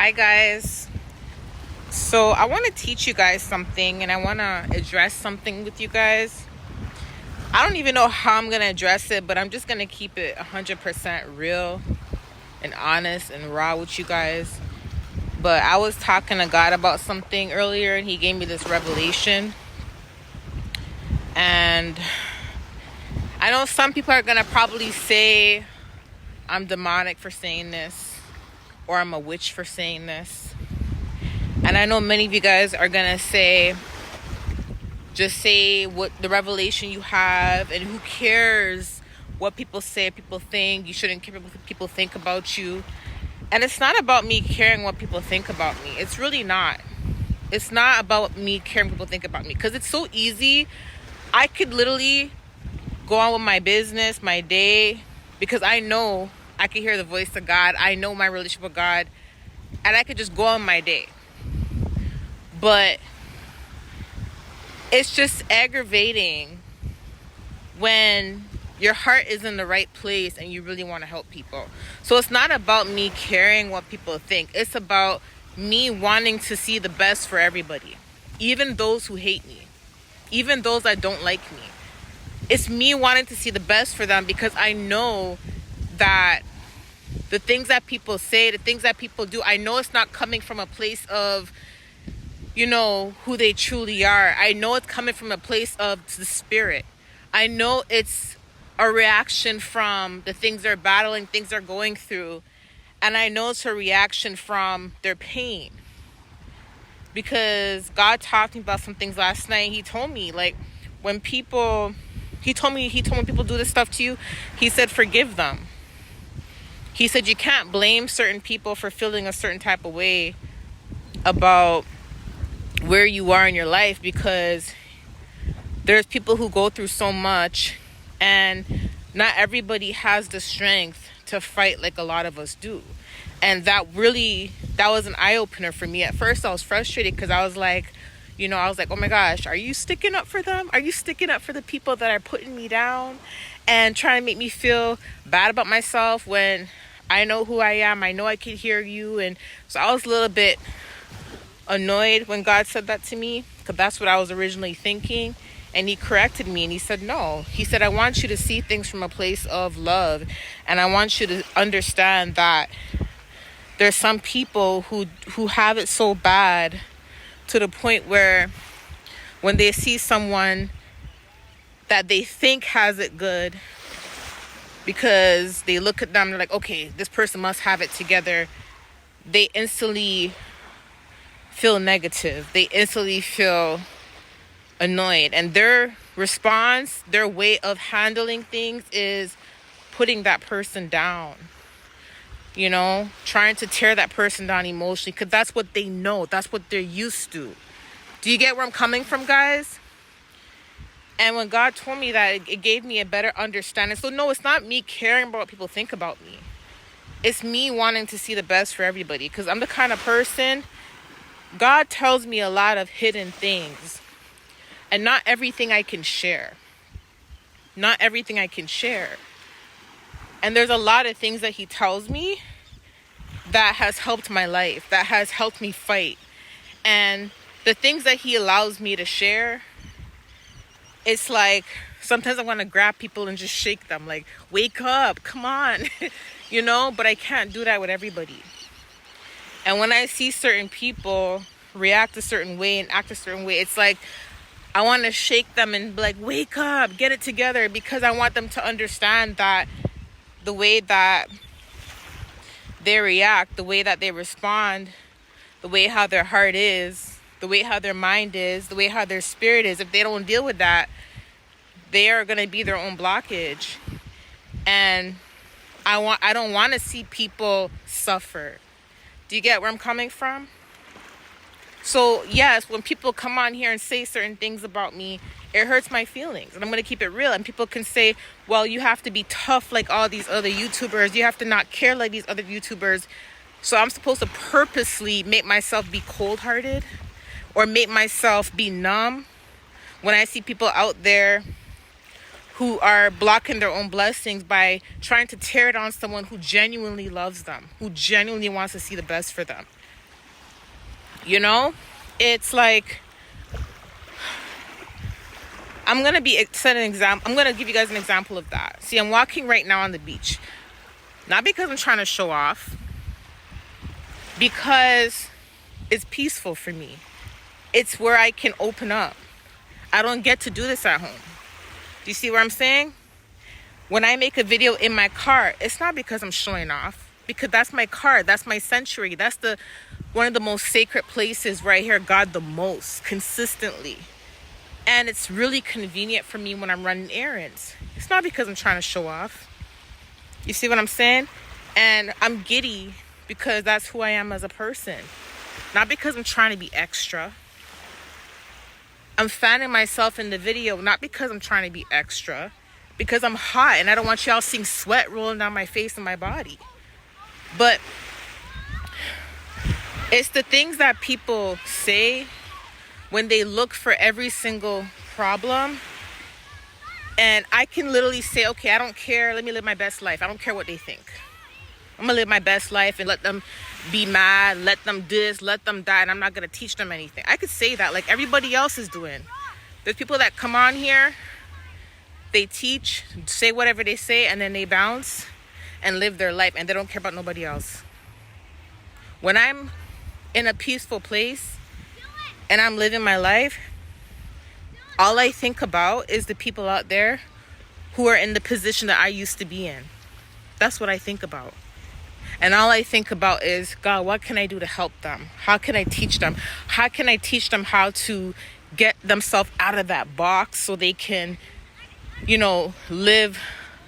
Hi guys. So I want to teach you guys something and I want to address something with you guys. I don't even know how I'm going to address it, but I'm just going to keep it 100% real and honest and raw with you guys. But I was talking to God about something earlier and he gave me this revelation. And I know some people are going to probably say I'm demonic for saying this, or I'm a witch for saying this. And I know many of you guys are going to say, just say what the revelation you have, and who cares what people say, people think. You shouldn't care what people think about you. And it's not about me caring what people think about me. It's really not. It's not about me caring what people think about me, because it's so easy. I could literally go on with my business, my day, because I know I can hear the voice of God. I know my relationship with God, and I could just go on my day. But it's just aggravating when your heart is in the right place and you really want to help people. So it's not about me caring what people think. It's about me wanting to see the best for everybody, even those who hate me, even those that don't like me. It's me wanting to see the best for them, because I know that the things that people say, the things that people do, I know it's not coming from a place of, who they truly are. I know it's coming from a place of the spirit. I know it's a reaction from the things they're battling, things they're going through. And I know it's a reaction from their pain. Because God talked to me about some things last night. He told me, when people do this stuff to you, he said, forgive them. He said, you can't blame certain people for feeling a certain type of way about where you are in your life, because there's people who go through so much, and not everybody has the strength to fight like a lot of us do. And that was an eye-opener for me. At first I was frustrated, because I was like, oh my gosh, are you sticking up for them? Are you sticking up for the people that are putting me down and trying to make me feel bad about myself when I know who I am? I know I can hear you. And so I was a little bit annoyed when God said that to me, because that's what I was originally thinking. And he corrected me and he said, no. He said, I want you to see things from a place of love. And I want you to understand that there's some people who have it so bad to the point where when they see someone that they think has it good, because they look at them, they're like, okay, this person must have it together, they instantly feel negative. They instantly feel annoyed. And their response, their way of handling things is putting that person down. Trying to tear that person down emotionally, because that's what they know. That's what they're used to. Do you get where I'm coming from, guys? And when God told me that, it gave me a better understanding. So no, it's not me caring about what people think about me. It's me wanting to see the best for everybody, because I'm the kind of person, God tells me a lot of hidden things. And not everything I can share. Not everything I can share. And there's a lot of things that he tells me that has helped my life, that has helped me fight. And the things that he allows me to share, it's like sometimes I want to grab people and just shake them, like, wake up, come on, but I can't do that with everybody. And when I see certain people react a certain way and act a certain way, it's like I want to shake them and be like, wake up, get it together, because I want them to understand that the way that they react, the way that they respond, the way how their heart is, the way how their mind is, the way how their spirit is, if they don't deal with that, they are going to be their own blockage. And I don't want to see people suffer. Do you get where I'm coming from? So yes, when people come on here and say certain things about me, it hurts my feelings. And I'm going to keep it real. And people can say, well, you have to be tough like all these other YouTubers. You have to not care like these other YouTubers. So I'm supposed to purposely make myself be cold-hearted or make myself be numb when I see people out there who are blocking their own blessings by trying to tear down someone who genuinely loves them, who genuinely wants to see the best for them. You know, it's like, I'm going to give you guys an example of that. See, I'm walking right now on the beach. Not because I'm trying to show off, because it's peaceful for me. It's where I can open up. I don't get to do this at home. Do you see what I'm saying? When I make a video in my car, it's not because I'm showing off, because that's my car, that's my sanctuary, that's one of the most sacred places where I hear God the most consistently. And it's really convenient for me when I'm running errands. It's not because I'm trying to show off. You see what I'm saying? And I'm giddy because that's who I am as a person. Not because I'm trying to be extra. I'm fanning myself in the video, not because I'm trying to be extra, because I'm hot and I don't want y'all seeing sweat rolling down my face and my body. But it's the things that people say when they look for every single problem. And I can literally say, okay, I don't care. Let me live my best life. I don't care what they think. I'm going to live my best life and let them be mad, let them this, let them that, and I'm not going to teach them anything. I could say that like everybody else is doing. There's people that come on here, they teach, say whatever they say, and then they bounce and live their life, and they don't care about nobody else. When I'm in a peaceful place and I'm living my life, all I think about is the people out there who are in the position that I used to be in. That's what I think about. And all I think about is, God, what can I do to help them? How can I teach them? How can I teach them how to get themselves out of that box so they can, live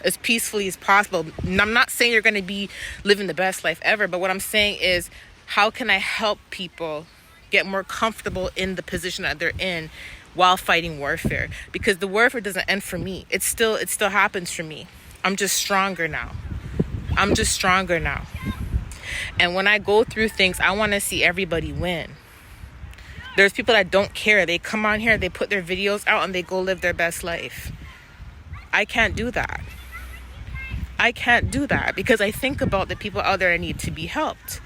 as peacefully as possible? And I'm not saying you're going to be living the best life ever, but what I'm saying is, how can I help people get more comfortable in the position that they're in while fighting warfare? Because the warfare doesn't end for me. It still happens for me. I'm just stronger now. And when I go through things, I want to see everybody win. There's people that don't care. They come on here, they put their videos out, and they go live their best life. I can't do that. Because I think about the people out there that need to be helped.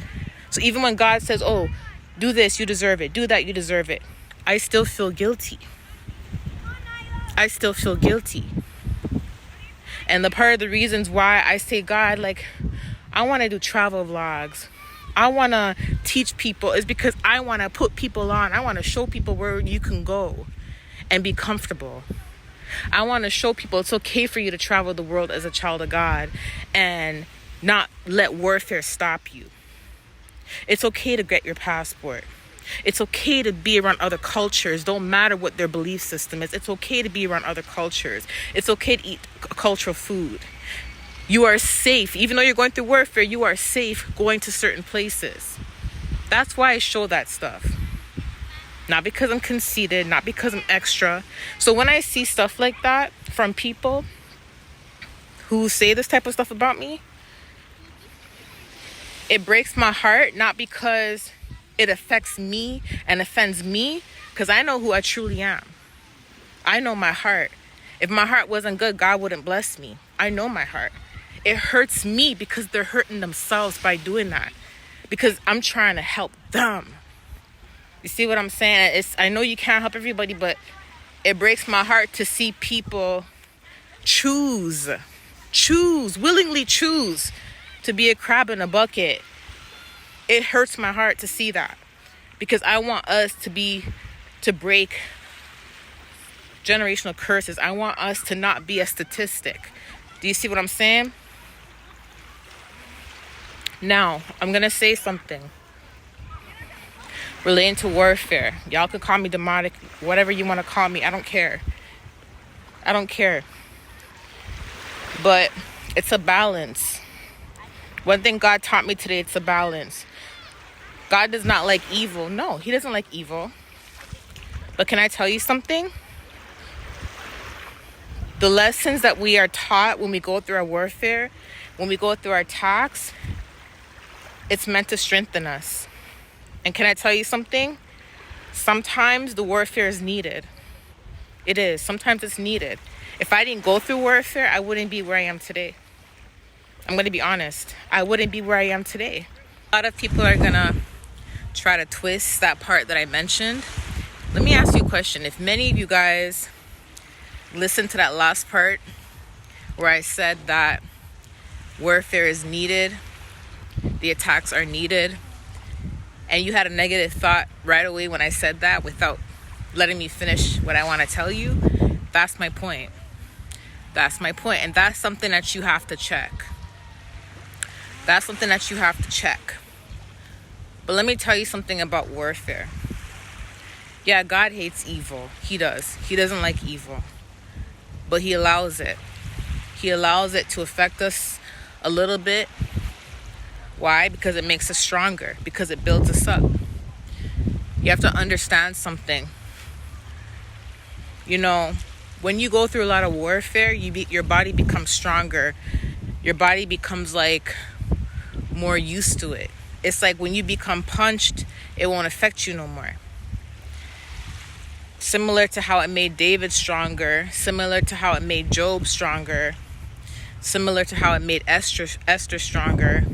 So even when God says, oh, do this, you deserve it. Do that, you deserve it. I still feel guilty. And the part of the reasons why I say, God, like, I want to do travel vlogs, I want to teach people, is because I want to put people on. I want to show people where you can go and be comfortable. I want to show people it's okay for you to travel the world as a child of God and not let warfare stop you. It's okay to get your passport. It's okay to be around other cultures. Don't matter what their belief system is. It's okay to be around other cultures. It's okay to eat cultural food. You are safe. Even though you're going through warfare, you are safe going to certain places. That's why I show that stuff. Not because I'm conceited, not because I'm extra. So when I see stuff like that from people who say this type of stuff about me, it breaks my heart, not because it affects me and offends me, because I know who I truly am. I know my heart. If my heart wasn't good, God wouldn't bless me. I know my heart. It hurts me because they're hurting themselves by doing that, because I'm trying to help them. You see what I'm saying? I know you can't help everybody, but it breaks my heart to see people willingly choose to be a crab in a bucket. It hurts my heart to see that, because I want us to break generational curses. I want us to not be a statistic. Do you see what I'm saying? Now, I'm going to say something relating to warfare. Y'all can call me demonic, whatever you want to call me. I don't care. But it's a balance. One thing God taught me today, it's a balance. God does not like evil. No, he doesn't like evil. But can I tell you something? The lessons that we are taught when we go through our warfare, when we go through our attacks, it's meant to strengthen us. And can I tell you something? Sometimes the warfare is needed. It is. Sometimes it's needed. If I didn't go through warfare, I wouldn't be where I am today. I'm going to be honest. I wouldn't be where I am today. A lot of people are going to try to twist that part that I mentioned. Let me ask you a question. If many of you guys listened to that last part where I said that warfare is needed, the attacks are needed, and you had a negative thought right away when I said that without letting me finish what I want to tell you, that's my point. That's my point. And that's something that you have to check. That's something that you have to check. But let me tell you something about warfare. Yeah, God hates evil. He does. He doesn't like evil. But he allows it. He allows it to affect us a little bit. Why? Because it makes us stronger. Because it builds us up. You have to understand something. You know, when you go through a lot of warfare, your body becomes stronger. Your body becomes like more used to it. It's like when you become punched, it won't affect you no more. Similar to how it made David stronger, similar to how it made Job stronger, similar to how it made Esther stronger,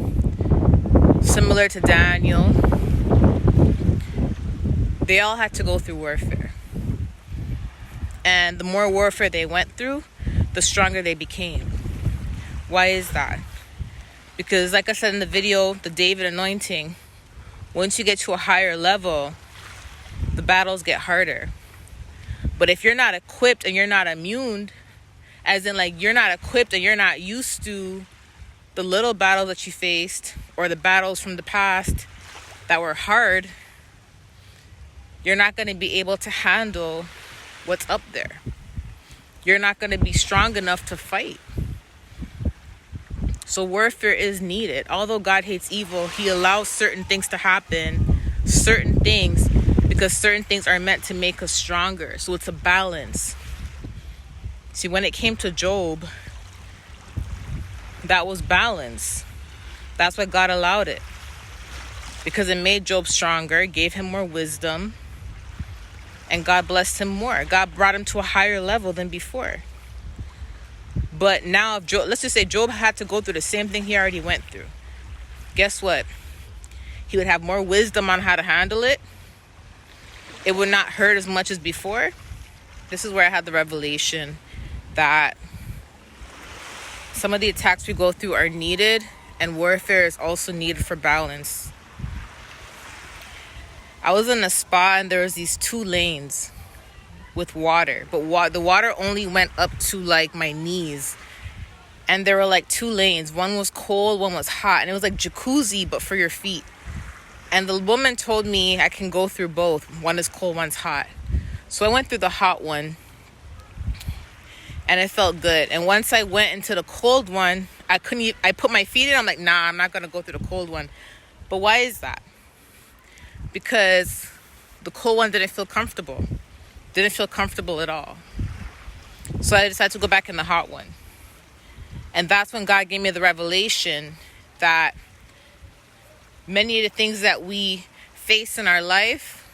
similar to Daniel. They all had to go through warfare. And the more warfare they went through, the stronger they became. Why is that? Because like I said in the video, the David anointing, once you get to a higher level, the battles get harder. But if you're not equipped and you're not immune, as in like you're not equipped and you're not used to the little battles that you faced or the battles from the past that were hard, you're not going to be able to handle what's up there. You're not going to be strong enough to fight. So warfare is needed. Although God hates evil, he allows certain things to happen, certain things, because certain things are meant to make us stronger. So it's a balance. See, when it came to Job, that was balance. That's why God allowed it. Because it made Job stronger, gave him more wisdom, and God blessed him more. God brought him to a higher level than before. But now, if Job, let's just say Job had to go through the same thing he already went through. Guess what? He would have more wisdom on how to handle it. It would not hurt as much as before. This is where I had the revelation that some of the attacks we go through are needed, and warfare is also needed for balance. I was in a spa and there was these 2 lanes with water, but the water only went up to like my knees, and there were like 2 lanes. One was cold, one was hot, and it was like jacuzzi but for your feet. And the woman told me I can go through both. One is cold, one's hot. So I went through the hot one and it felt good. And once I went into the cold one, I put my feet in. I'm like, nah, I'm not going to go through the cold one. But why is that? Because the cold one didn't feel comfortable. Didn't feel comfortable at all. So I decided to go back in the hot one. And that's when God gave me the revelation that many of the things that we face in our life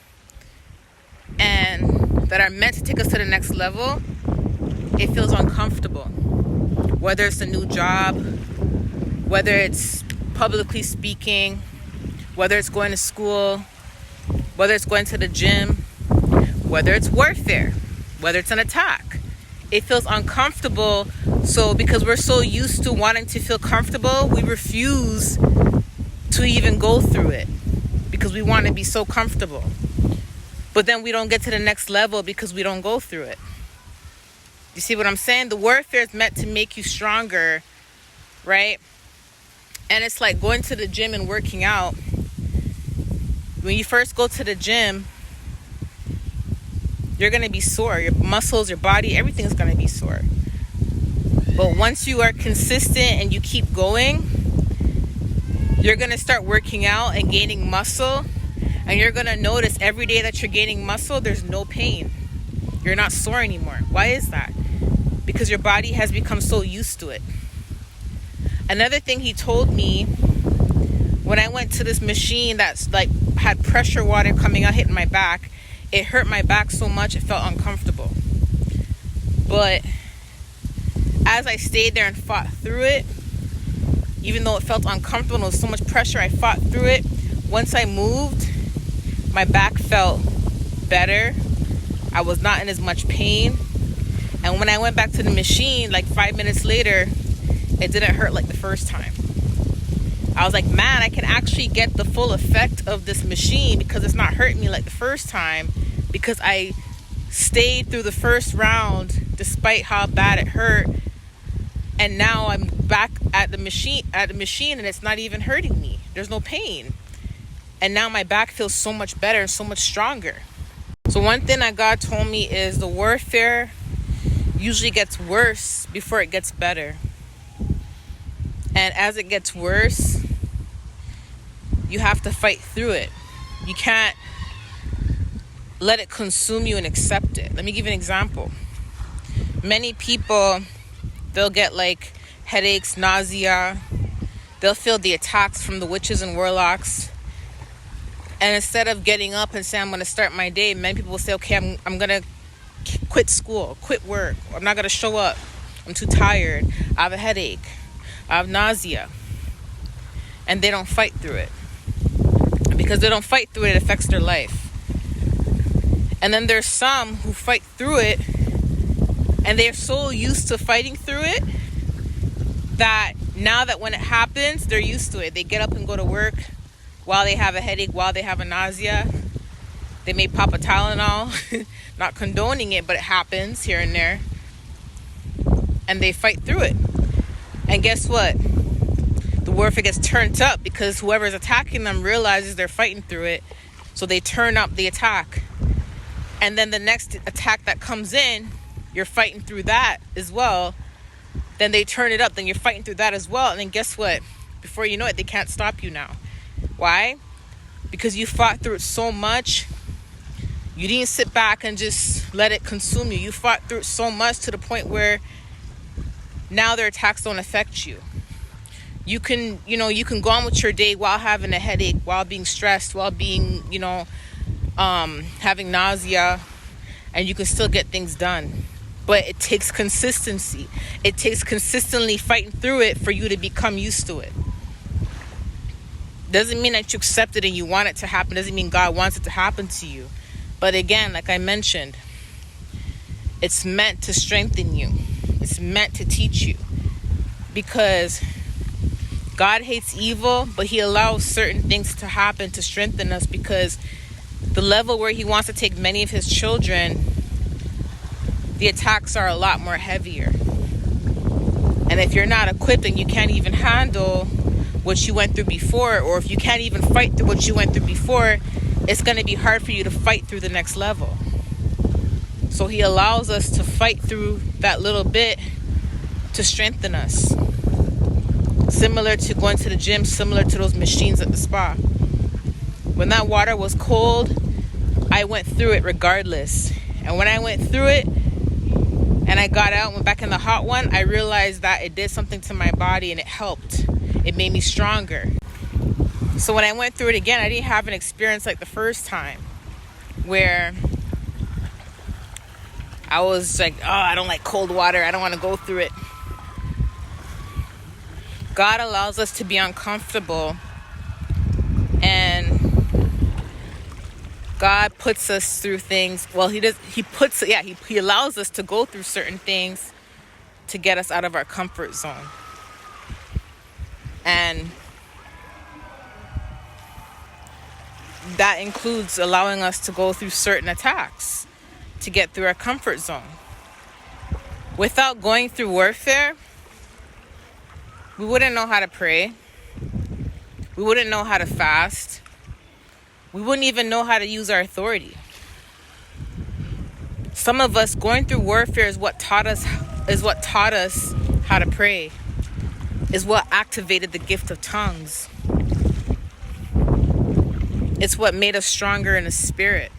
and that are meant to take us to the next level, it feels uncomfortable. Whether it's a new job, whether it's publicly speaking, whether it's going to school, whether it's going to the gym, whether it's warfare, whether it's an attack. It feels uncomfortable. So because we're so used to wanting to feel comfortable, we refuse to even go through it because we want to be so comfortable. But then we don't get to the next level because we don't go through it. You see what I'm saying? The warfare is meant to make you stronger, right? And it's like going to the gym and working out. When you first go to the gym, you're going to be sore. Your muscles, your body, everything's going to be sore. But once you are consistent and you keep going, you're going to start working out and gaining muscle. And you're going to notice every day that you're gaining muscle, there's no pain. You're not sore anymore. Why is that? Because your body has become so used to it. Another thing he told me, when I went to this machine that's like had pressure water coming out, hitting my back, it hurt my back so much it felt uncomfortable. But as I stayed there and fought through it, even though it felt uncomfortable and there was so much pressure, I fought through it. Once I moved, my back felt better. I was not in as much pain. And when I went back to the machine, like 5 minutes later, it didn't hurt like the first time. I was like, man, I can actually get the full effect of this machine because it's not hurting me like the first time, because I stayed through the first round despite how bad it hurt. And now I'm back at the machine and it's not even hurting me. There's no pain. And now my back feels so much better and so much stronger. So one thing that God told me is the warfare usually gets worse before it gets better. And as it gets worse, you have to fight through it. You can't let it consume you and accept it. Let me give you an example. Many people, they'll get like headaches, nausea. They'll feel the attacks from the witches and warlocks. And instead of getting up and saying, I'm going to start my day, many people will say, okay, I'm going to quit school, quit work. I'm not going to show up. I'm too tired. I have a headache. I have nausea. And they don't fight through it. And because they don't fight through it, it affects their life. And then there's some who fight through it, and they're so used to fighting through it that now that when it happens, they're used to it. They get up and go to work while they have a headache, while they have a nausea. They may pop a Tylenol, not condoning it, but it happens here and there. And they fight through it. And guess what? The warfare gets turned up because whoever's attacking them realizes they're fighting through it. So they turn up the attack. And then the next attack that comes in, you're fighting through that as well. Then they turn it up, then you're fighting through that as well. And then guess what? Before you know it, they can't stop you now. Why? Because you fought through it so much. You didn't sit back and just let it consume you. You fought through it so much to the point where now their attacks don't affect you. You can go on with your day while having a headache, while being stressed, while being, having nausea, and you can still get things done. But it takes consistency. It takes consistently fighting through it for you to become used to it. Doesn't mean that you accept it and you want it to happen. Doesn't mean God wants it to happen to you. But again, like I mentioned, it's meant to strengthen you. It's meant to teach you. Because God hates evil, but he allows certain things to happen to strengthen us, because the level where he wants to take many of his children, the attacks are a lot more heavier. And if you're not equipped and you can't even handle what you went through before, or if you can't even fight through what you went through before, it's going to be hard for you to fight through the next level. So he allows us to fight through that little bit to strengthen us. Similar to going to the gym, similar to those machines at the spa. When that water was cold, I went through it regardless. And when I went through it and I got out and went back in the hot one, I realized that it did something to my body and it helped. It made me stronger. So when I went through it again, I didn't have an experience like the first time where I was like, oh, I don't like cold water. I don't want to go through it. God allows us to be uncomfortable, and God puts us through things. Well, he allows us to go through certain things to get us out of our comfort zone. And that includes allowing us to go through certain attacks to get through our comfort zone. Without going through warfare, we wouldn't know how to pray. We wouldn't know how to fast. We wouldn't even know how to use our authority. Some of us going through warfare is what taught us how to pray. Is what activated the gift of tongues. It's what made us stronger in the spirit.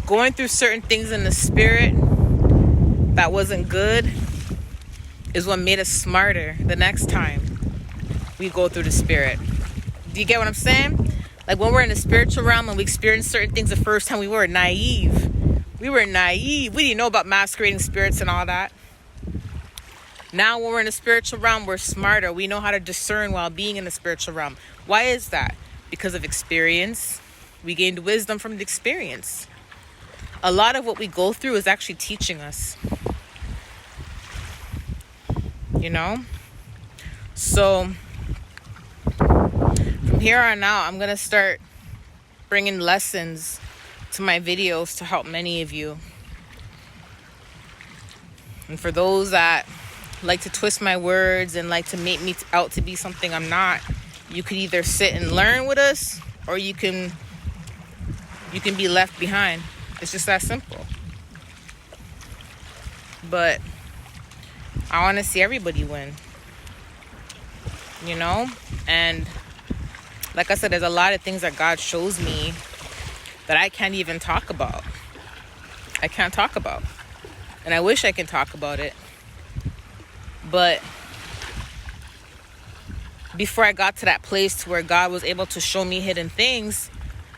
Going through certain things in the spirit that wasn't good is what made us smarter the next time we go through the spirit. Do you get what I'm saying? Like when we're in the spiritual realm and we experience certain things the first time, we were naive. We didn't know about masquerading spirits and all that. Now when we're in the spiritual realm, we're smarter. We know how to discern while being in the spiritual realm. Why is that? Because of experience. We gained wisdom from the experience. A lot of what we go through is actually teaching us. You know? So, from here on out, I'm going to start bringing lessons to my videos to help many of you. And for those that like to twist my words and like to make me out to be something I'm not, you could either sit and learn with us, or you can be left behind. It's just that simple. But I want to see everybody win, you know? And like I said, there's a lot of things that God shows me that I can't even talk about. I can't talk about. And I wish I can talk about it. But before I got to that place to where God was able to show me hidden things,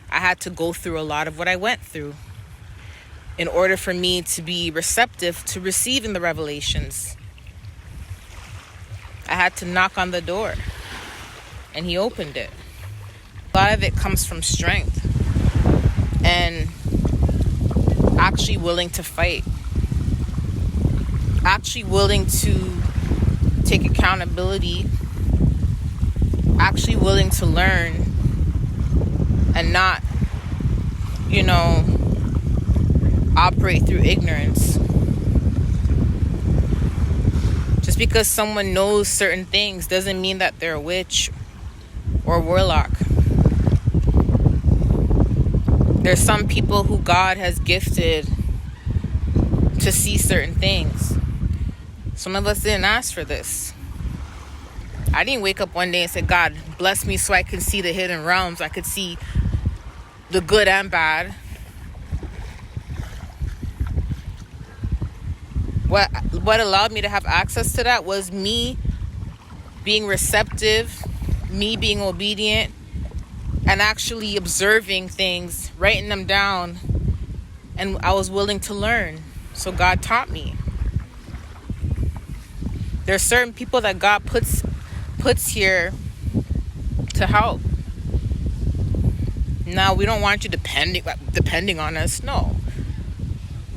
I had to go through a lot of what I went through in order for me to be receptive to receiving the revelations. I had to knock on the door, and he opened it. A lot of it comes from strength and actually willing to fight, actually willing to take accountability, actually willing to learn and not, operate through ignorance. Just because someone knows certain things doesn't mean that they're a witch or a warlock. There's some people who God has gifted to see certain things. Some of us didn't ask for this. I didn't wake up one day and say, God, bless me so I can see the hidden realms. I could see the good and bad. What allowed me to have access to that was me being receptive, me being obedient, and actually observing things, writing them down, and I was willing to learn. So God taught me. There are certain people that God puts here to help. Now, we don't want you depending on us, no.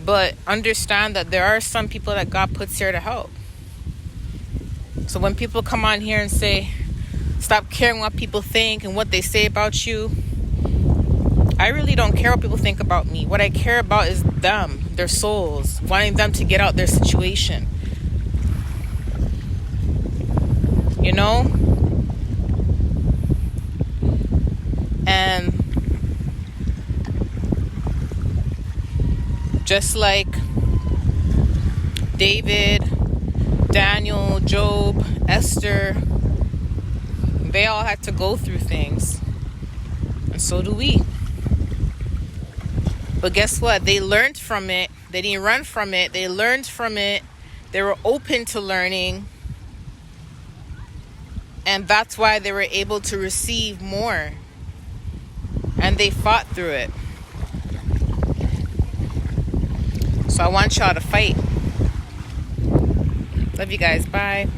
But understand that there are some people that God puts here to help. So when people come on here and say, stop caring what people think and what they say about you, I really don't care what people think about me. What I care about is them, their souls, wanting them to get out their situation. You know? And just like David, Daniel, Job, Esther, they all had to go through things. And so do we. But guess what? They learned from it. They didn't run from it. They learned from it. They were open to learning. And that's why they were able to receive more. And they fought through it. So I want y'all to fight. Love you guys. Bye.